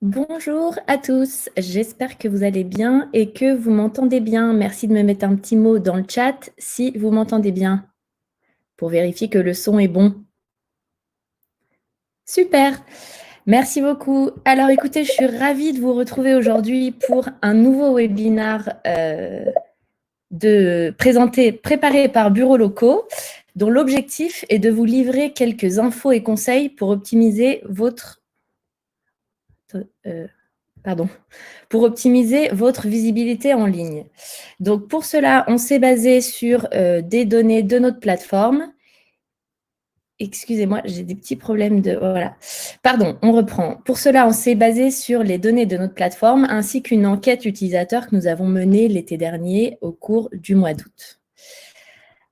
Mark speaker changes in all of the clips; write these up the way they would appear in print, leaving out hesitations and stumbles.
Speaker 1: Bonjour à tous, j'espère que vous allez bien et que vous m'entendez bien. Merci de me mettre un petit mot dans le chat si vous m'entendez bien, pour vérifier que le son est bon. Super, merci beaucoup. Alors écoutez, je suis ravie de vous retrouver aujourd'hui pour un nouveau webinaire préparé par Bureaux Locaux, dont l'objectif est de vous livrer quelques infos et conseils pour optimiser votre visibilité en ligne. Donc, pour cela, on s'est basé sur des données de notre plateforme. Excusez-moi, j'ai des petits problèmes de... Voilà. Pardon, on reprend. Pour cela, on s'est basé sur les données de notre plateforme ainsi qu'une enquête utilisateur que nous avons menée l'été dernier au cours du mois d'août.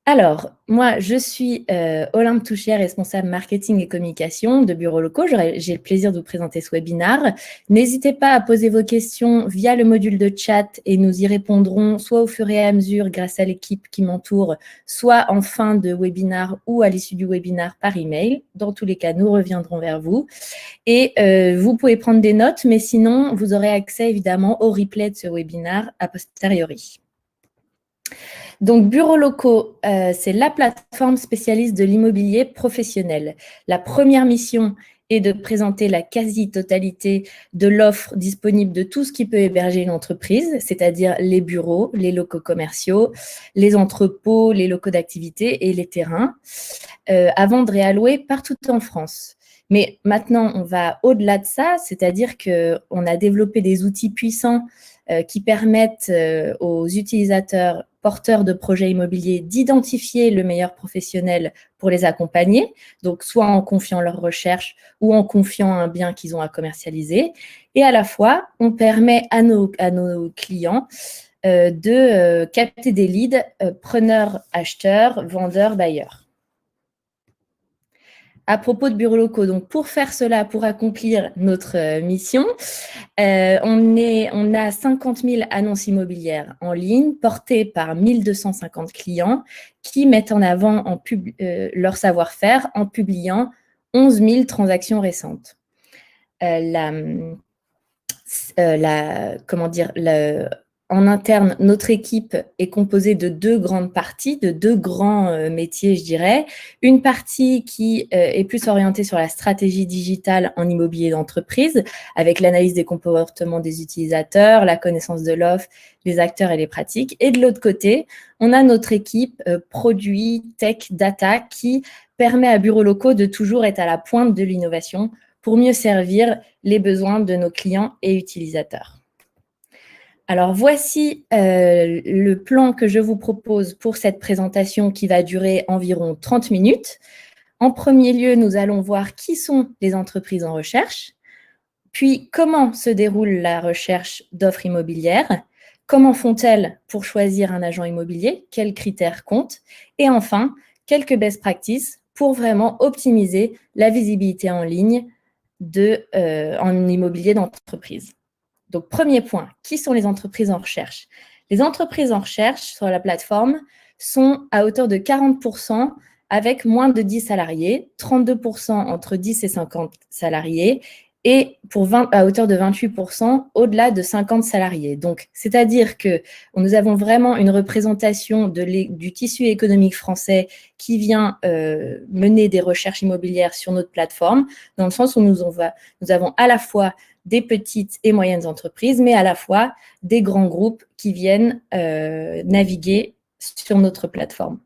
Speaker 1: Alors, moi, je suis Olympe Touchière, responsable marketing et communication de Bureaux Locaux. J'ai le plaisir de vous présenter ce webinaire. N'hésitez pas à poser vos questions via le module de chat et nous y répondrons soit au fur et à mesure grâce à l'équipe qui m'entoure, soit en fin de webinaire ou à l'issue du webinaire par email. Dans tous les cas, nous reviendrons vers vous. Et vous pouvez prendre des notes, mais sinon, vous aurez accès évidemment au replay de ce webinaire a posteriori. Donc, Bureaux Locaux, c'est la plateforme spécialiste de l'immobilier professionnel. La première mission est de présenter la quasi-totalité de l'offre disponible de tout ce qui peut héberger une entreprise, c'est-à-dire les bureaux, les locaux commerciaux, les entrepôts, les locaux d'activité et les terrains, à vendre et à louer partout en France. Mais maintenant, on va au-delà de ça, c'est-à-dire qu'on a développé des outils puissants qui permettent aux utilisateurs porteurs de projets immobiliers d'identifier le meilleur professionnel pour les accompagner, donc soit en confiant leurs recherches ou en confiant un bien qu'ils ont à commercialiser. Et à la fois, on permet à nos clients de capter des leads preneurs, acheteurs, vendeurs, bailleurs. À propos de bureaux locaux, donc pour faire cela, pour accomplir notre mission, on a 50 000 annonces immobilières en ligne portées par 1250 clients qui mettent en avant leur savoir-faire en publiant 11 000 transactions récentes. En interne, notre équipe est composée de deux grandes parties, de deux grands métiers, je dirais. Une partie qui est plus orientée sur la stratégie digitale en immobilier d'entreprise, avec l'analyse des comportements des utilisateurs, la connaissance de l'offre, les acteurs et les pratiques. Et de l'autre côté, on a notre équipe produit, tech, data, qui permet à Bureaux Locaux de toujours être à la pointe de l'innovation pour mieux servir les besoins de nos clients et utilisateurs. Alors, voici le plan que je vous propose pour cette présentation qui va durer environ 30 minutes. En premier lieu, nous allons voir qui sont les entreprises en recherche, puis comment se déroule la recherche d'offres immobilières, comment font-elles pour choisir un agent immobilier, quels critères comptent, et enfin, quelques best practices pour vraiment optimiser la visibilité en ligne en immobilier d'entreprise. Donc, premier point, qui sont les entreprises en recherche? Les entreprises en recherche sur la plateforme sont à hauteur de 40% avec moins de 10 salariés, 32% entre 10 et 50 salariés et à hauteur de 28% au-delà de 50 salariés. Donc, c'est-à-dire que nous avons vraiment une représentation du tissu économique français qui vient mener des recherches immobilières sur notre plateforme, dans le sens où nous avons à la fois des petites et moyennes entreprises, mais à la fois des grands groupes qui viennent naviguer sur notre plateforme.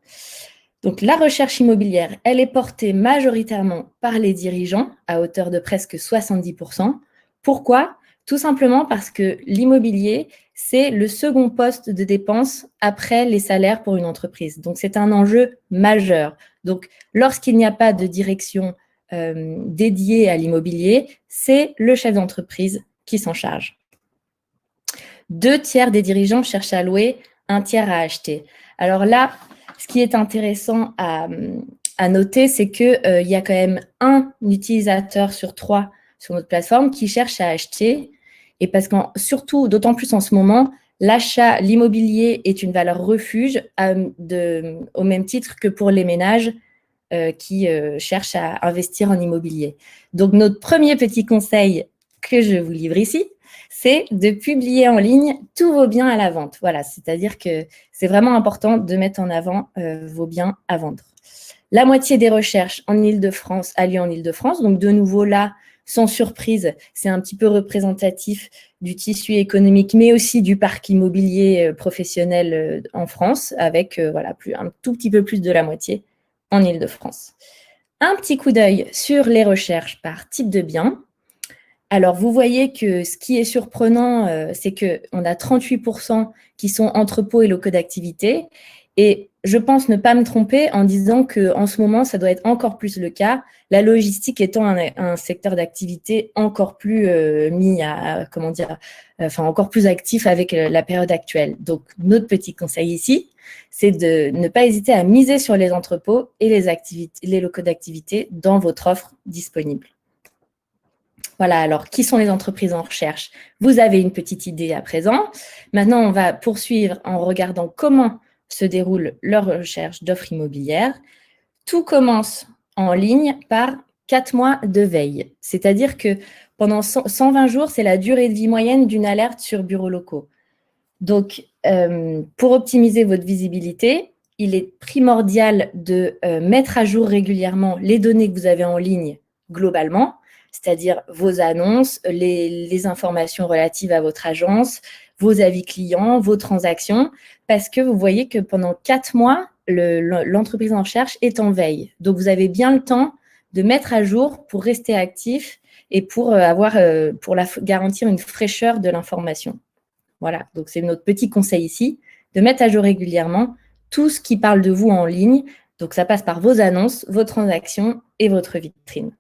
Speaker 1: Donc, la recherche immobilière, elle est portée majoritairement par les dirigeants, à hauteur de presque 70%. Pourquoi? Tout simplement parce que l'immobilier, c'est le second poste de dépense après les salaires pour une entreprise. Donc, c'est un enjeu majeur. Donc, lorsqu'il n'y a pas de direction dédiée à l'immobilier, c'est le chef d'entreprise qui s'en charge. 2/3 des dirigeants cherchent à louer, 1/3 à acheter. Alors là, ce qui est intéressant à noter, c'est qu'il y a quand même un utilisateur sur 3 sur notre plateforme qui cherche à acheter. Et parce que surtout, d'autant plus en ce moment, l'immobilier est une valeur refuge au même titre que pour les ménages qui cherchent à investir en immobilier. Donc, notre premier petit conseil que je vous livre ici, c'est de publier en ligne tous vos biens à la vente. Voilà, c'est-à-dire que c'est vraiment important de mettre en avant vos biens à vendre. La moitié des recherches en Île-de-France a lieu en Île-de-France. Donc, de nouveau, là, sans surprise, c'est un petit peu représentatif du tissu économique, mais aussi du parc immobilier professionnel en France, avec voilà, un tout petit peu plus de la moitié en Île-de-France. Un petit coup d'œil sur les recherches par type de bien. Alors, vous voyez que ce qui est surprenant, c'est qu'on a 38% qui sont entrepôts et locaux d'activité. Et je pense ne pas me tromper en disant qu'en ce moment, ça doit être encore plus le cas, la logistique étant un secteur d'activité encore plus mis à, comment dire, enfin encore plus actif avec la période actuelle. Donc, notre petit conseil ici, c'est de ne pas hésiter à miser sur les entrepôts et les locaux d'activité dans votre offre disponible. Voilà, alors, qui sont les entreprises en recherche? Vous avez une petite idée à présent. Maintenant, on va poursuivre en regardant comment se déroule leur recherche d'offres immobilières. Tout commence en ligne par 4 mois de veille. C'est-à-dire que pendant 120 jours, c'est la durée de vie moyenne d'une alerte sur bureaux locaux. Donc, pour optimiser votre visibilité, il est primordial de mettre à jour régulièrement les données que vous avez en ligne globalement, c'est-à-dire vos annonces, les informations relatives à votre agence, vos avis clients, vos transactions, parce que vous voyez que pendant 4 mois, l'entreprise en recherche est en veille. Donc, vous avez bien le temps de mettre à jour pour rester actif et pour garantir une fraîcheur de l'information. Voilà, donc c'est notre petit conseil ici, de mettre à jour régulièrement tout ce qui parle de vous en ligne. Donc, ça passe par vos annonces, vos transactions et votre vitrine.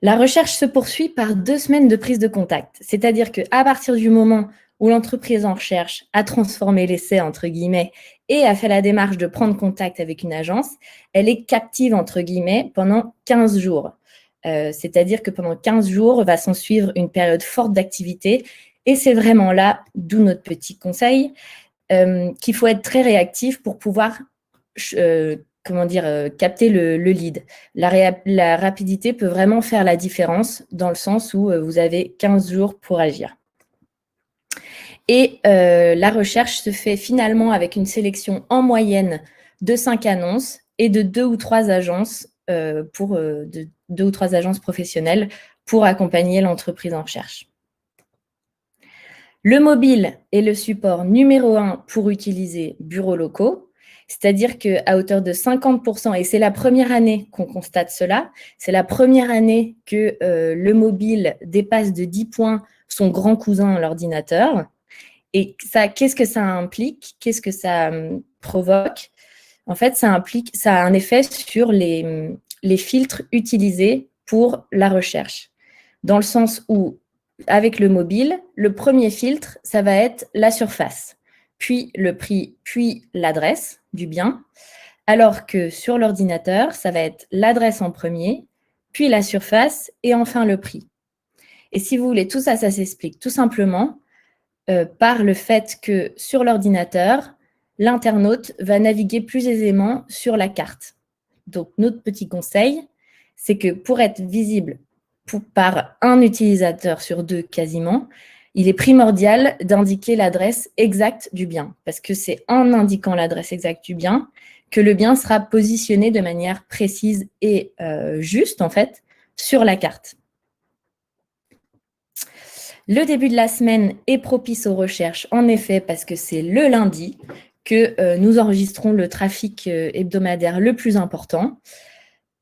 Speaker 1: La recherche se poursuit par 2 semaines de prise de contact. C'est-à-dire qu'à partir du moment où l'entreprise en recherche a transformé l'essai, entre guillemets, et a fait la démarche de prendre contact avec une agence, elle est captive, entre guillemets, pendant 15 jours. C'est-à-dire que pendant 15 jours, va s'en suivre une période forte d'activité. Et c'est vraiment là, d'où notre petit conseil, qu'il faut être très réactif pour pouvoir capter le lead. La rapidité peut vraiment faire la différence dans le sens où vous avez 15 jours pour agir. Et la recherche se fait finalement avec une sélection en moyenne de 5 annonces et de 2 ou 3 agences professionnelles pour accompagner l'entreprise en recherche. Le mobile est le support numéro 1 pour utiliser bureaux locaux, c'est-à-dire qu'à hauteur de 50%, et c'est la première année qu'on constate cela, c'est la première année que le mobile dépasse de 10 points son grand cousin, l'ordinateur. Et ça, qu'est-ce que ça implique? Qu'est-ce que ça provoque? En fait, ça a un effet sur les filtres utilisés pour la recherche, dans le sens où, avec le mobile, le premier filtre, ça va être la surface, puis le prix, puis l'adresse du bien, alors que sur l'ordinateur, ça va être l'adresse en premier, puis la surface et enfin le prix. Et si vous voulez, tout ça, ça s'explique tout simplement par le fait que sur l'ordinateur, l'internaute va naviguer plus aisément sur la carte. Donc, notre petit conseil, c'est que pour être visible par un utilisateur sur 2 quasiment, il est primordial d'indiquer l'adresse exacte du bien, parce que c'est en indiquant l'adresse exacte du bien que le bien sera positionné de manière précise et juste, en fait, sur la carte. Le début de la semaine est propice aux recherches, en effet, parce que c'est le lundi que nous enregistrons le trafic hebdomadaire le plus important.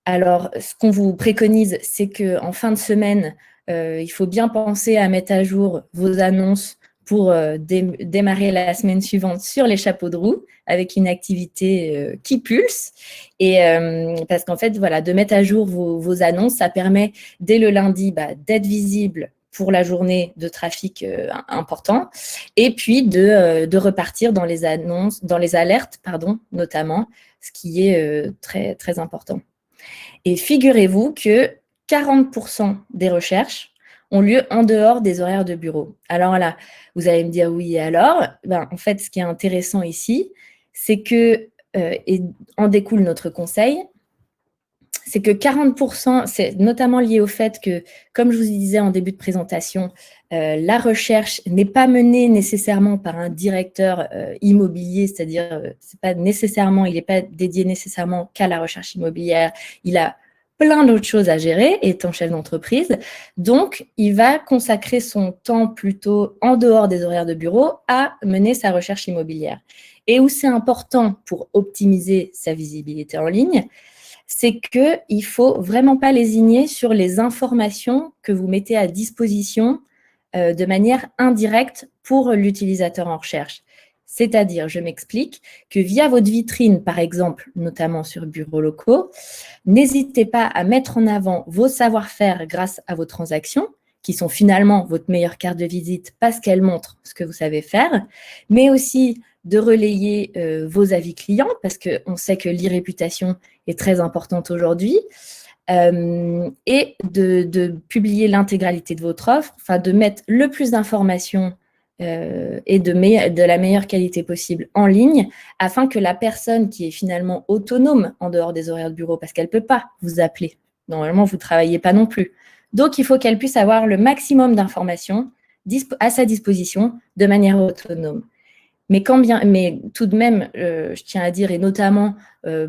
Speaker 1: Alors, ce qu'on vous préconise, c'est qu'en fin de semaine, il faut bien penser à mettre à jour vos annonces pour démarrer la semaine suivante sur les chapeaux de roue avec une activité qui pulse. Et parce qu'en fait, voilà, de mettre à jour vos annonces, ça permet dès le lundi d'être visible pour la journée de trafic important, et puis de repartir dans les annonces, dans les alertes, notamment, ce qui est très, très important. Et figurez-vous que 40% des recherches ont lieu en dehors des horaires de bureau. Alors là, vous allez me dire oui, et alors en fait, ce qui est intéressant ici, c'est que, et en découle notre conseil, c'est que 40%, c'est notamment lié au fait que, comme je vous disais en début de présentation, la recherche n'est pas menée nécessairement par un directeur immobilier, c'est-à-dire c'est pas nécessairement, il n'est pas dédié nécessairement qu'à la recherche immobilière, il a plein d'autres choses à gérer étant chef d'entreprise, donc il va consacrer son temps plutôt en dehors des horaires de bureau à mener sa recherche immobilière. Et où c'est important pour optimiser sa visibilité en ligne, c'est qu'il ne faut vraiment pas lésigner sur les informations que vous mettez à disposition de manière indirecte pour l'utilisateur en recherche. C'est-à-dire, je m'explique, que via votre vitrine, par exemple, notamment sur bureaux locaux, n'hésitez pas à mettre en avant vos savoir-faire grâce à vos transactions, qui sont finalement votre meilleure carte de visite parce qu'elles montrent ce que vous savez faire, mais aussi de relayer vos avis clients, parce qu'on sait que l'e-réputation est très importante aujourd'hui, et de publier l'intégralité de votre offre, enfin de mettre le plus d'informations et de la meilleure qualité possible en ligne, afin que la personne qui est finalement autonome en dehors des horaires de bureau, parce qu'elle ne peut pas vous appeler, normalement vous ne travaillez pas non plus, donc il faut qu'elle puisse avoir le maximum d'informations à sa disposition de manière autonome. Mais tout de même, je tiens à dire, et notamment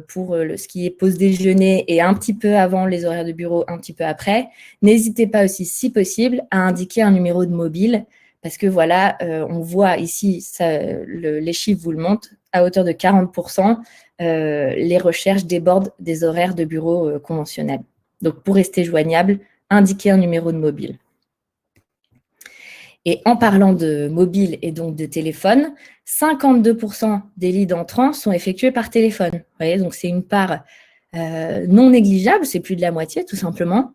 Speaker 1: pour ce qui est pause déjeuner et un petit peu avant les horaires de bureau, un petit peu après, n'hésitez pas aussi, si possible, à indiquer un numéro de mobile, parce que voilà, on voit ici, les chiffres vous le montrent, à hauteur de 40%, les recherches débordent des horaires de bureau conventionnels. Donc, pour rester joignable, indiquez un numéro de mobile. Et en parlant de mobile et donc de téléphone, 52% des leads entrants sont effectués par téléphone. Vous voyez, donc c'est une part non négligeable, c'est plus de la moitié tout simplement.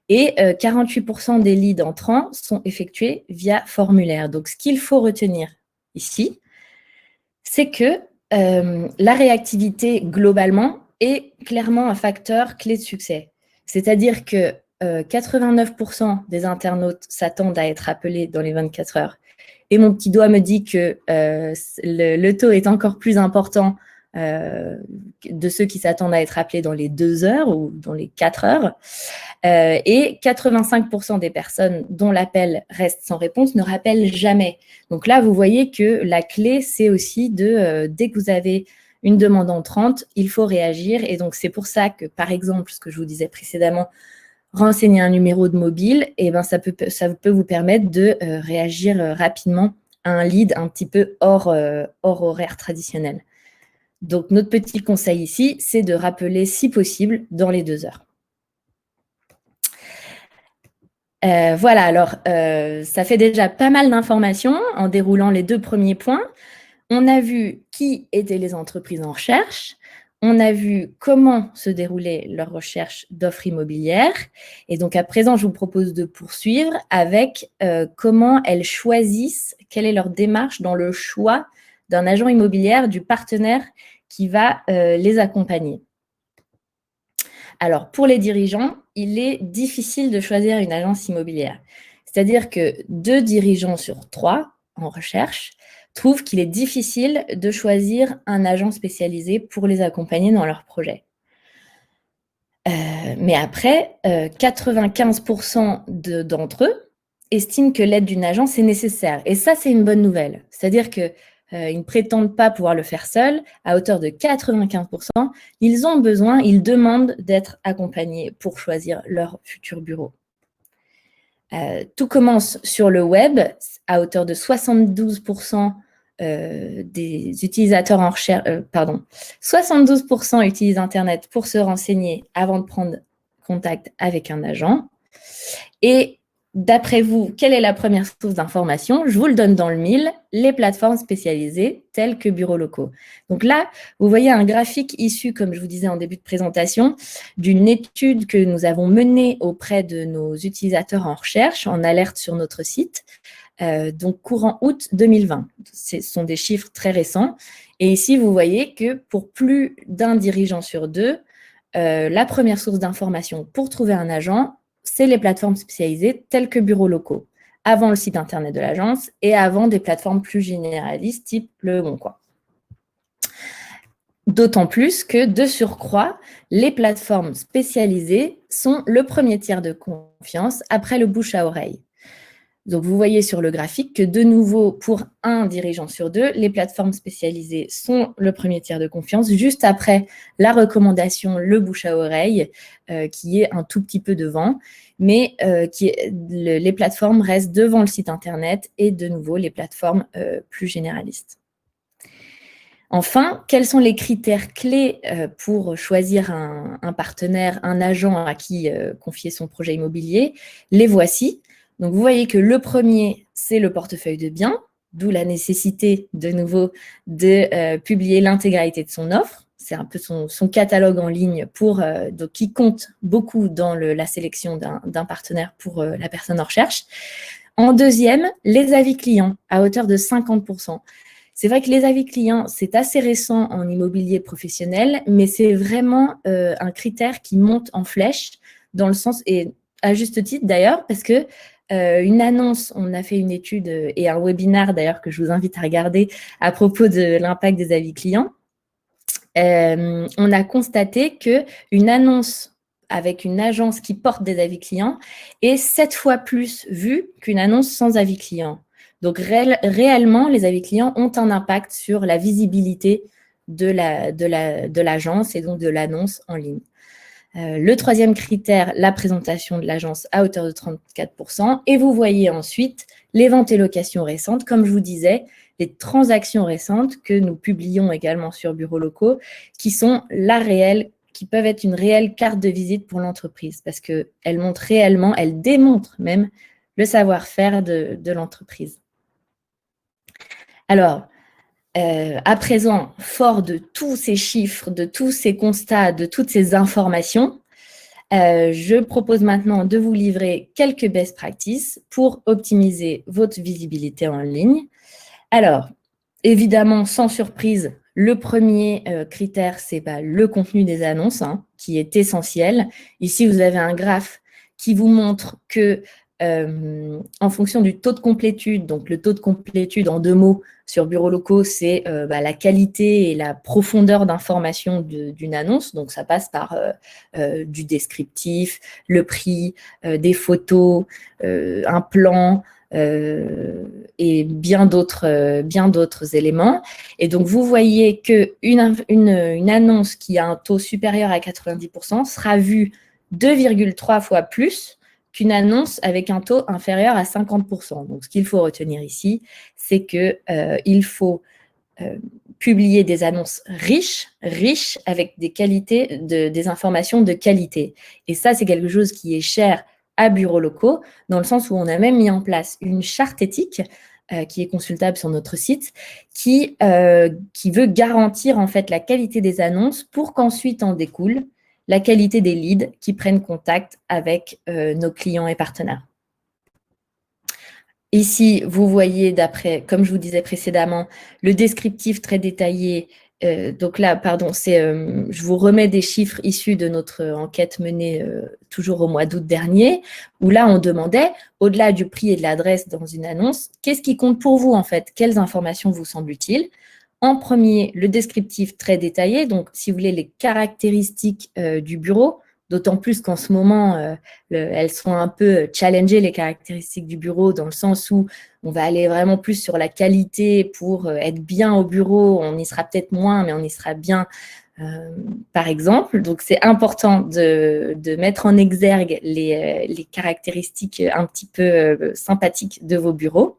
Speaker 1: Et 48% des leads entrants sont effectués via formulaire. Donc ce qu'il faut retenir ici, c'est que la réactivité globalement est clairement un facteur clé de succès. C'est-à-dire que 89% des internautes s'attendent à être appelés dans les 24 heures. Et mon petit doigt me dit que le taux est encore plus important de ceux qui s'attendent à être appelés dans les 2 heures ou dans les 4 heures. Et 85% des personnes dont l'appel reste sans réponse ne rappellent jamais. Donc là, vous voyez que la clé, c'est aussi dès que vous avez une demande entrante, il faut réagir. Et donc, c'est pour ça que, par exemple, ce que je vous disais précédemment, renseigner un numéro de mobile, et ben ça peut vous permettre de réagir rapidement à un lead un petit peu hors horaire traditionnel. Donc, notre petit conseil ici, c'est de rappeler, si possible, dans les 2 heures. Voilà, alors, ça fait déjà pas mal d'informations en déroulant les 2 premiers points. On a vu qui étaient les entreprises en recherche. On a vu comment se déroulait leur recherche d'offres immobilières. Et donc, à présent, je vous propose de poursuivre avec comment elles choisissent, quelle est leur démarche dans le choix d'un agent immobilier, du partenaire qui va les accompagner. Alors, pour les dirigeants, il est difficile de choisir une agence immobilière. C'est-à-dire que 2 dirigeants sur 3 en recherche trouvent qu'il est difficile de choisir un agent spécialisé pour les accompagner dans leurs projets. Mais après, 95% d'entre eux estiment que l'aide d'une agence est nécessaire. Et ça, c'est une bonne nouvelle. C'est-à-dire qu'ils ne prétendent pas pouvoir le faire seuls. À hauteur de 95%, ils demandent d'être accompagnés pour choisir leur futur bureau. Tout commence sur le web, à hauteur de 72% des utilisateurs en recherche, 72% utilisent Internet pour se renseigner avant de prendre contact avec un agent. Et d'après vous, quelle est la première source d'information? Je vous le donne dans le mille, les plateformes spécialisées telles que bureaux locaux. Donc là, vous voyez un graphique issu, comme je vous disais en début de présentation, d'une étude que nous avons menée auprès de nos utilisateurs en recherche, en alerte sur notre site, donc courant août 2020. Ce sont des chiffres très récents. Et ici, vous voyez que pour plus d'un dirigeant sur 2, la première source d'information pour trouver un agent, c'est les plateformes spécialisées telles que bureaux locaux, avant le site internet de l'agence et avant des plateformes plus généralistes type Le Bon Coin. D'autant plus que, de surcroît, les plateformes spécialisées sont le premier tiers de confiance après le bouche à oreille. Donc, vous voyez sur le graphique que, de nouveau, pour un dirigeant sur deux, les plateformes spécialisées sont le premier tiers de confiance, juste après la recommandation, le bouche à oreille, qui est un tout petit peu devant, mais les plateformes restent devant le site Internet et, de nouveau, les plateformes plus généralistes. Enfin, quels sont les critères clés pour choisir un partenaire, un agent à qui confier son projet immobilier? Les voici. Donc, vous voyez que le premier, c'est le portefeuille de biens, d'où la nécessité, de nouveau, de publier l'intégralité de son offre. C'est un peu son catalogue en ligne donc, qui compte beaucoup dans la sélection d'un partenaire pour la personne en recherche. En deuxième, les avis clients, à hauteur de 50%. C'est vrai que les avis clients, c'est assez récent en immobilier professionnel, mais c'est vraiment un critère qui monte en flèche, dans le sens, et à juste titre d'ailleurs, parce que une annonce, on a fait une étude et un webinaire d'ailleurs que je vous invite à regarder à propos de l'impact des avis clients. On a constaté qu'une annonce avec une agence qui porte des avis clients est 7 fois plus vue qu'une annonce sans avis clients. Donc, réellement, les avis clients ont un impact sur la visibilité de l'agence et donc de l'annonce en ligne. Le troisième critère, la présentation de l'agence à hauteur de 34%. Et vous voyez ensuite les ventes et locations récentes. Comme je vous disais, les transactions récentes que nous publions également sur Bureaux Locaux, qui sont qui peuvent être une réelle carte de visite pour l'entreprise parce qu'elles montrent réellement, elles démontrent même le savoir-faire de l'entreprise. Alors, à présent, fort de tous ces chiffres, de tous ces constats, de toutes ces informations, je propose maintenant de vous livrer quelques best practices pour optimiser votre visibilité en ligne. Alors, évidemment, sans surprise, le premier critère, c'est le contenu des annonces, qui est essentiel. Ici, vous avez un graphe qui vous montre que en fonction du taux de complétude, donc le taux de complétude en 2 mots sur Bureaux Locaux, c'est la qualité et la profondeur d'information d'une annonce. Donc, ça passe par du descriptif, le prix, des photos, un plan et bien d'autres éléments. Et donc, vous voyez qu'une annonce qui a un taux supérieur à 90% sera vue 2,3 fois plus qu'une annonce avec un taux inférieur à 50%. Donc, ce qu'il faut retenir ici, c'est qu'il faut publier des annonces riches avec des informations de qualité. Et ça, c'est quelque chose qui est cher à Bureaux Locaux, dans le sens où on a même mis en place une charte éthique qui est consultable sur notre site, qui veut garantir en fait la qualité des annonces pour qu'ensuite en découle la qualité des leads qui prennent contact avec nos clients et partenaires. Ici, vous voyez, comme je vous disais précédemment, le descriptif très détaillé. Donc là, pardon, je vous remets des chiffres issus de notre enquête menée toujours au mois d'août dernier, où là, on demandait, au-delà du prix et de l'adresse dans une annonce, qu'est-ce qui compte pour vous en fait? Quelles informations vous semblent utiles? En premier, le descriptif très détaillé, donc si vous voulez les caractéristiques du bureau, d'autant plus qu'en ce moment, elles sont un peu challengées, les caractéristiques du bureau, dans le sens où on va aller vraiment plus sur la qualité pour être bien au bureau. On y sera peut-être moins, mais on y sera bien, par exemple. Donc, c'est important de mettre en exergue les caractéristiques un petit peu sympathiques de vos bureaux.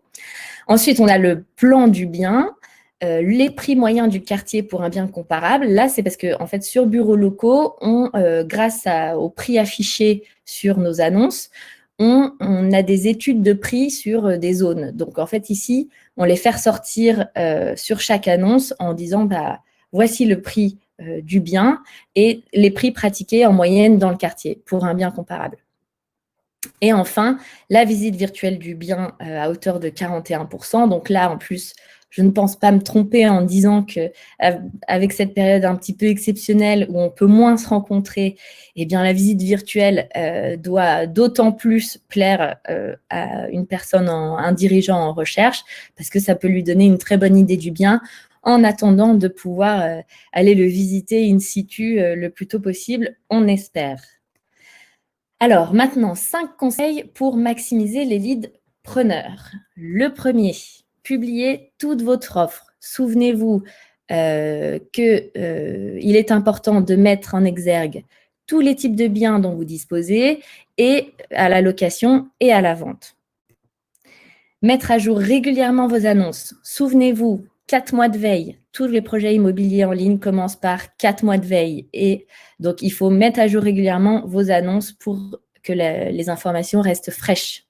Speaker 1: Ensuite, on a le plan du bien. Les prix moyens du quartier pour un bien comparable. Là, c'est parce que, en fait, sur Bureaux Locaux, grâce au prix affiché sur nos annonces, on a des études de prix sur des zones. Donc, en fait, ici, on les fait ressortir sur chaque annonce en disant, voici le prix du bien et les prix pratiqués en moyenne dans le quartier pour un bien comparable. Et enfin, la visite virtuelle du bien à hauteur de 41%. Donc là, en plus, je ne pense pas me tromper en disant qu'avec cette période un petit peu exceptionnelle où on peut moins se rencontrer, eh bien, la visite virtuelle doit d'autant plus plaire à une personne, un dirigeant en recherche, parce que ça peut lui donner une très bonne idée du bien en attendant de pouvoir aller le visiter in situ le plus tôt possible, on espère. Alors maintenant, 5 conseils pour maximiser les leads preneurs. Le premier, publiez toute votre offre. Souvenez-vous qu'il est important de mettre en exergue tous les types de biens dont vous disposez et à la location et à la vente. Mettre à jour régulièrement vos annonces. Souvenez-vous, 4 mois de veille. Tous les projets immobiliers en ligne commencent par 4 mois de veille. Et donc, il faut mettre à jour régulièrement vos annonces pour que les informations restent fraîches.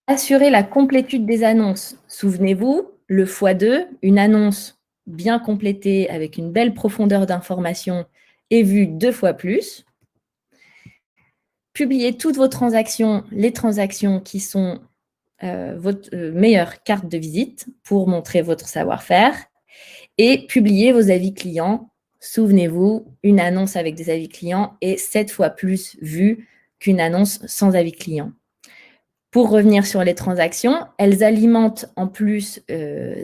Speaker 1: Assurer la complétude des annonces. Souvenez-vous, le x2, une annonce bien complétée avec une belle profondeur d'information est vue 2 fois plus. Publiez toutes vos transactions, les transactions qui sont votre meilleure carte de visite pour montrer votre savoir-faire et publiez vos avis clients. Souvenez-vous, une annonce avec des avis clients est 7 fois plus vue qu'une annonce sans avis client. Pour revenir sur les transactions, elles alimentent en plus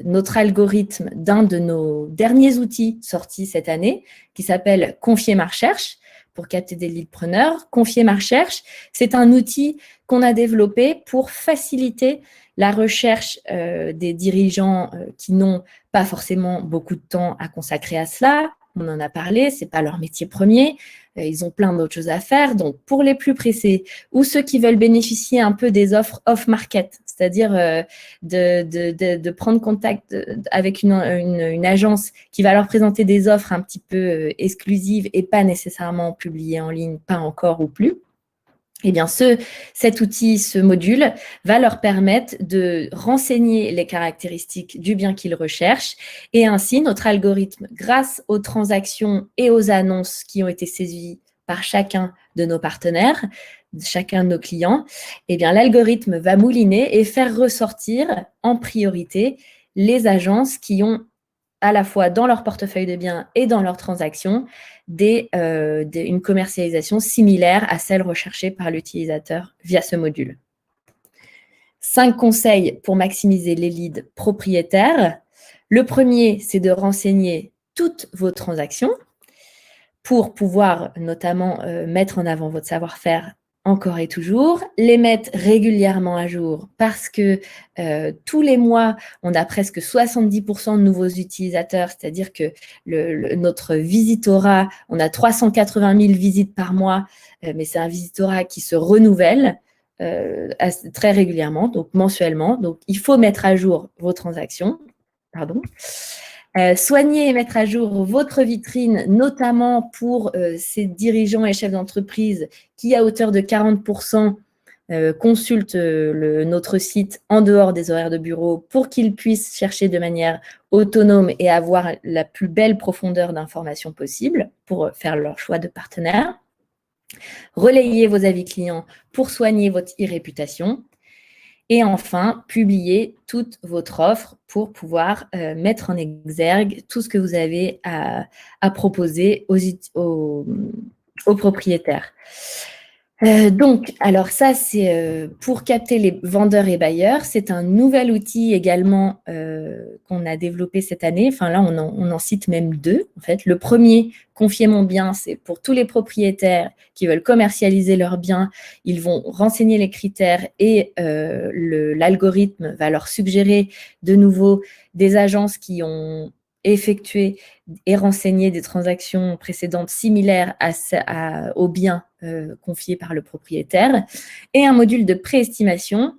Speaker 1: notre algorithme d'un de nos derniers outils sortis cette année qui s'appelle Confier ma recherche pour capter des leads preneurs. Confier ma recherche, c'est un outil qu'on a développé pour faciliter la recherche des dirigeants qui n'ont pas forcément beaucoup de temps à consacrer à cela. On en a parlé, ce n'est pas leur métier premier. Ils ont plein d'autres choses à faire. Donc, pour les plus pressés ou ceux qui veulent bénéficier un peu des offres off-market, c'est-à-dire de prendre contact avec une agence qui va leur présenter des offres un petit peu exclusives et pas nécessairement publiées en ligne, pas encore ou plus, eh bien, cet outil, ce module, va leur permettre de renseigner les caractéristiques du bien qu'ils recherchent et ainsi, notre algorithme, grâce aux transactions et aux annonces qui ont été saisies par chacun de nos partenaires, chacun de nos clients, eh bien, l'algorithme va mouliner et faire ressortir en priorité les agences qui ont à la fois dans leur portefeuille de biens et dans leurs transactions, une commercialisation similaire à celle recherchée par l'utilisateur via ce module. 5 conseils pour maximiser les leads propriétaires. Le premier, c'est de renseigner toutes vos transactions pour pouvoir notamment mettre en avant votre savoir-faire encore et toujours, les mettre régulièrement à jour parce que tous les mois, on a presque 70% de nouveaux utilisateurs, c'est-à-dire que notre visitorat, on a 380 000 visites par mois, mais c'est un visitorat qui se renouvelle très régulièrement, donc mensuellement. Donc, il faut mettre à jour vos transactions. Pardon. Soigner et mettre à jour votre vitrine, notamment pour ces dirigeants et chefs d'entreprise qui, à hauteur de 40%, consultent notre site en dehors des horaires de bureau pour qu'ils puissent chercher de manière autonome et avoir la plus belle profondeur d'information possible pour faire leur choix de partenaire. Relayez vos avis clients pour soigner votre e-réputation. Et enfin, publiez toute votre offre pour pouvoir mettre en exergue tout ce que vous avez à proposer aux propriétaires. Donc, alors ça, c'est pour capter les vendeurs et bailleurs. C'est un nouvel outil également qu'on a développé cette année. Enfin, là, on en cite même 2, en fait. Le premier, Confier mon bien, c'est pour tous les propriétaires qui veulent commercialiser leurs biens. Ils vont renseigner les critères et l'algorithme va leur suggérer de nouveau des agences qui ont effectué et renseigné des transactions précédentes similaires aux biens confiés par le propriétaire, et un module de préestimation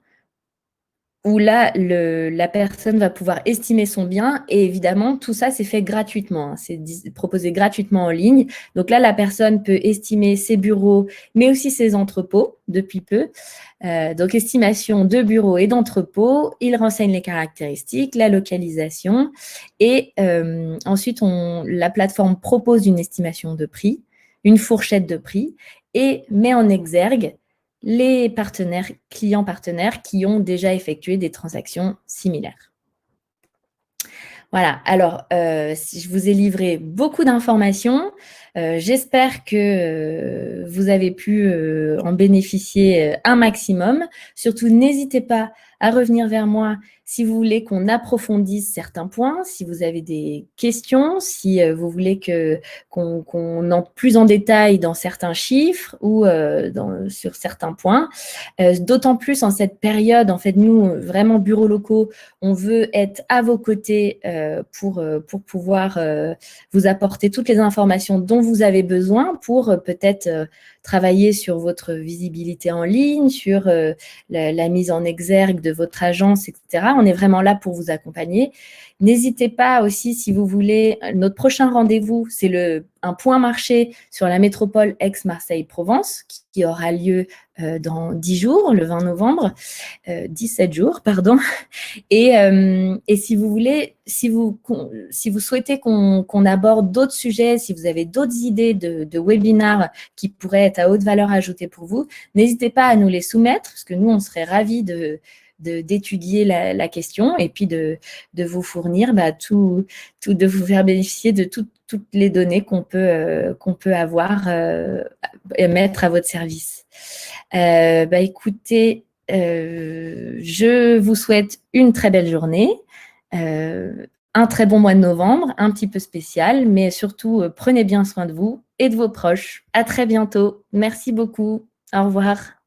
Speaker 1: où là, la personne va pouvoir estimer son bien et évidemment, tout ça, c'est fait gratuitement. Hein, c'est proposé gratuitement en ligne. Donc là, la personne peut estimer ses bureaux, mais aussi ses entrepôts depuis peu. Donc, estimation de bureaux et d'entrepôts. Il renseigne les caractéristiques, la localisation et ensuite, la plateforme propose une estimation de prix, une fourchette de prix et met en exergue les clients partenaires qui ont déjà effectué des transactions similaires. Voilà, alors je vous ai livré beaucoup d'informations. J'espère que vous avez pu en bénéficier un maximum. Surtout, n'hésitez pas à revenir vers moi si vous voulez qu'on approfondisse certains points, si vous avez des questions, si vous voulez qu'on entre plus en détail dans certains chiffres ou sur certains points. D'autant plus en cette période, en fait, nous, vraiment bureaux locaux, on veut être à vos côtés pour pouvoir vous apporter toutes les informations dont vous avez besoin pour peut-être travailler sur votre visibilité en ligne, sur la mise en exergue de votre agence, etc. On est vraiment là pour vous accompagner. N'hésitez pas aussi, si vous voulez, notre prochain rendez-vous, c'est un point marché sur la métropole Aix-Marseille-Provence qui aura lieu dans 10 jours, le 20 novembre, 17 jours, pardon. Et si vous voulez, si vous souhaitez qu'on aborde d'autres sujets, si vous avez d'autres idées de webinars qui pourraient être à haute valeur ajoutée pour vous, n'hésitez pas à nous les soumettre, parce que nous, on serait ravis d'étudier la question et puis de vous fournir de vous faire bénéficier de toutes les données qu'on peut avoir et mettre à votre service. Écoutez, je vous souhaite une très belle journée, un très bon mois de novembre, un petit peu spécial, mais surtout, prenez bien soin de vous et de vos proches. À très bientôt. Merci beaucoup. Au revoir.